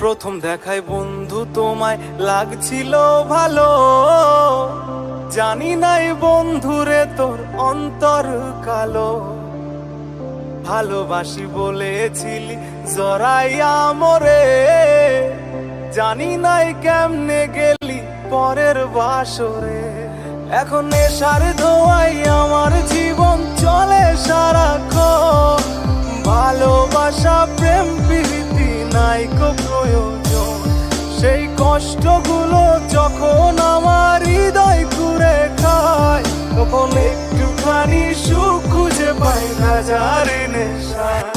প্রথম দেখায় বন্ধু তোমায় লাগছিল ভালো, জানি নাই বন্ধুরে তোর অন্তর কালো। ভালোবাসি বলেছিলি জড়াইয়া মোরে, জানি নাই কেমনে গেলি পরের বাসরে। এখন নেশার ধোঁয়ায় আমার জীবন চলে সারাক্ষণ, ভালোবাসা প্রেম প্রীতি নাই কো প্রয়োজন। সেই কষ্টগুলো যখন আমার হৃদয় ঘুরে খায়, তখন একটুখানি সুখ খুঁজে পাই হাজার নেশায়।